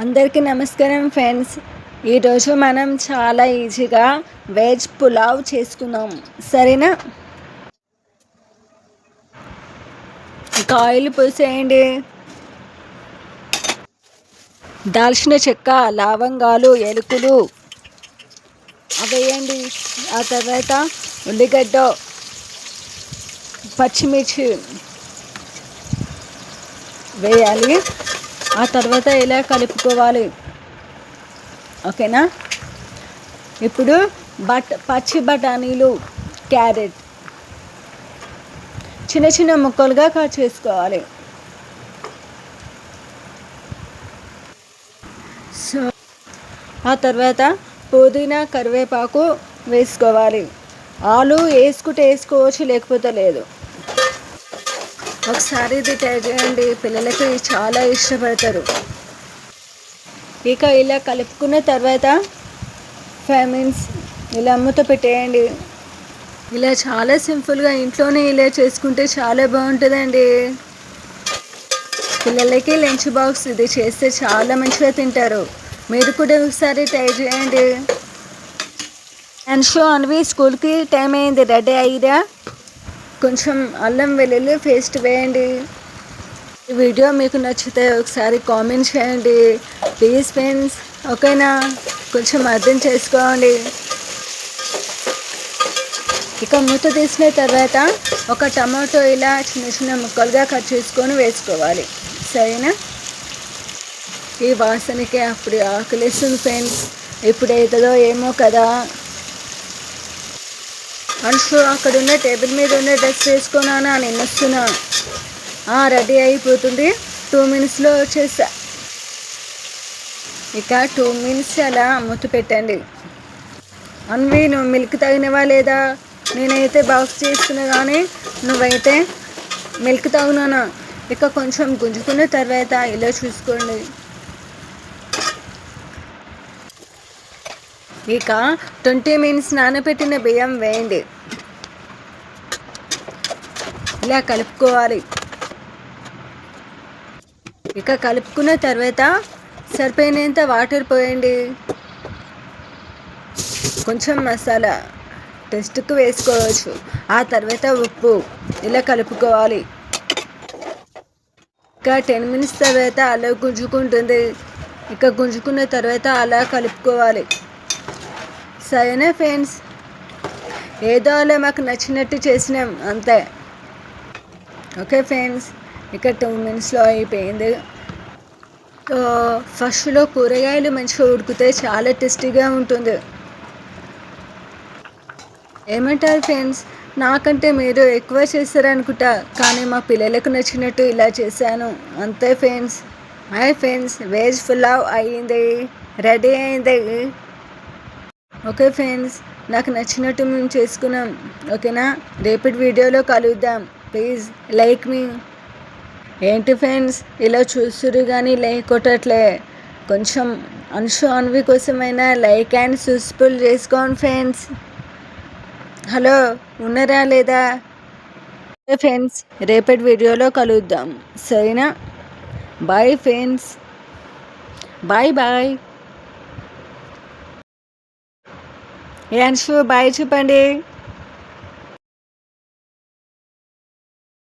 అందరికీ నమస్కారం ఫ్రెండ్స్. ఈరోజు మనం చాలా ఈజీగా వెజ్ పులావ్ చేసుకుందాం, సరేనా? ఇంకా ఆయిల్ పోసేయండి. దాల్చిన చెక్క, లవంగాలు, ఎలుకలు అవేయండి. ఆ తర్వాత ఉల్లిగడ్డ, పచ్చిమిర్చి వేయాలి. ఆ తర్వాత ఇలా కలుపుకోవాలి, ఓకేనా? ఇప్పుడు పచ్చి బఠానీలు, క్యారెట్ చిన్న చిన్న ముక్కలుగా కట్ చేసుకోవాలి. సో ఆ తర్వాత పుదీనా, కరివేపాకు వేసుకోవాలి. ఆలు వేసుకుంటే వేసుకోవచ్చు, లేకపోతే లేదు. ఒకసారి ఇది ట్రై చేయండి, పిల్లలకి చాలా ఇష్టపడతారు. ఇక ఇలా కలుపుకున్న తర్వాత 5 మినిట్స్ ఇలా మూత పెట్టేయండి. ఇలా చాలా సింపుల్గా ఇంట్లోనే ఇలా చేసుకుంటే చాలా బాగుంటుందండి. పిల్లలకి లంచ్ బాక్స్ ఇది చేస్తే చాలా మంచిగా తింటారు. మీరు కూడా ఒకసారి ట్రై చేయండి. అండ్ అన్వి స్కూల్కి టైం అయింది, రెడీ అయ్యిరా. కొంచెం అల్లం వెల్లుల్లి పేస్ట్ వేయండి. ఈ వీడియో మీకు నచ్చితే ఒకసారి కామెంట్ చేయండి ప్లీజ్ ఫ్రెండ్స్, ఓకేనా? కొంచెం అర్థం చేసుకోండి. ఇక మూత తీసిన తర్వాత ఒక టమాటో ఇలా చిన్న చిన్న ముక్కలుగా కట్ చేసుకొని వేసుకోవాలి, సరేనా? ఈ వాసనకి అప్పుడు ఆకలిస్తుంది ఫ్రెండ్స్. ఇప్పుడు అవుతుందో ఏమో కదా. అంశు అక్కడ ఉన్న టేబుల్ మీద ఉన్న డ్రెస్ వేసుకున్నానా, నేను వస్తున్నా. రెడీ అయిపోతుంది. 2 మినిట్స్లో వచ్చేసా. ఇక 2 మినిట్స్ అలా మూత పెట్టండి. అన్వి, నువ్వు మిల్క్ తాగినవా లేదా? నేనైతే బాక్స్ చేస్తున్నా, కానీ నువ్వైతే మిల్క్ తాగునానా? ఇక కొంచెం గుంజుకున్న తర్వాత ఇలా చూసుకోండి. ఇక 20 మినిట్స్ నానబెట్టిన బియ్యం వేయండి. ఇలా కలుపుకోవాలి. ఇక కలుపుకున్న తర్వాత సరిపోయినంత వాటర్ పోయండి. కొంచెం మసాలా టేస్ట్కి వేసుకోవచ్చు. ఆ తర్వాత ఉప్పు ఇలా కలుపుకోవాలి. ఇక 10 మినిట్స్ తర్వాత అలా గుంజుకుంటుంది. ఇక గుంజుకున్న తర్వాత అలా కలుపుకోవాలి, సరేనా ఫ్రెండ్స్? ఏదో అలా మాకు నచ్చినట్టు చేసినాం, అంతే. ఓకే ఫ్రెండ్స్, ఇక 2 మినిట్స్లో అయిపోయింది. ఫస్ట్లో కూరగాయలు మంచిగా ఉడికితే చాలా టేస్టీగా ఉంటుంది. ఏమంటారు ఫ్రెండ్స్? నాకంటే మీరు ఎక్కువ చేస్తారనుకుంటా, కానీ మా పిల్లలకు నచ్చినట్టు ఇలా చేశాను, అంతే friends. Hi friends, veg pulao అయ్యింది, రెడీ అయింది. ఓకే ఫ్రెండ్స్, నాకు నచ్చినట్టు మేము చేసుకున్నాం, ఓకేనా? రేపటి వీడియోలో కలుద్దాం. ప్లీజ్ లైక్ మీ. ఏంటి ఫ్రెండ్స్ ఇలా చూస్తురు కానీ లైక్ కొట్టట్లే? కొంచెం అన్వి కోసమైనా లైక్ అండ్ సబ్స్క్రైబ్ చేసుకోండి ఫ్రెండ్స్. హలో, ఉన్నారా లేదా? ఫ్రెండ్స్, రేపటి వీడియోలో కలుద్దాం, సరేనా? Bye friends, bye bye. Anshu bye చెప్పండి.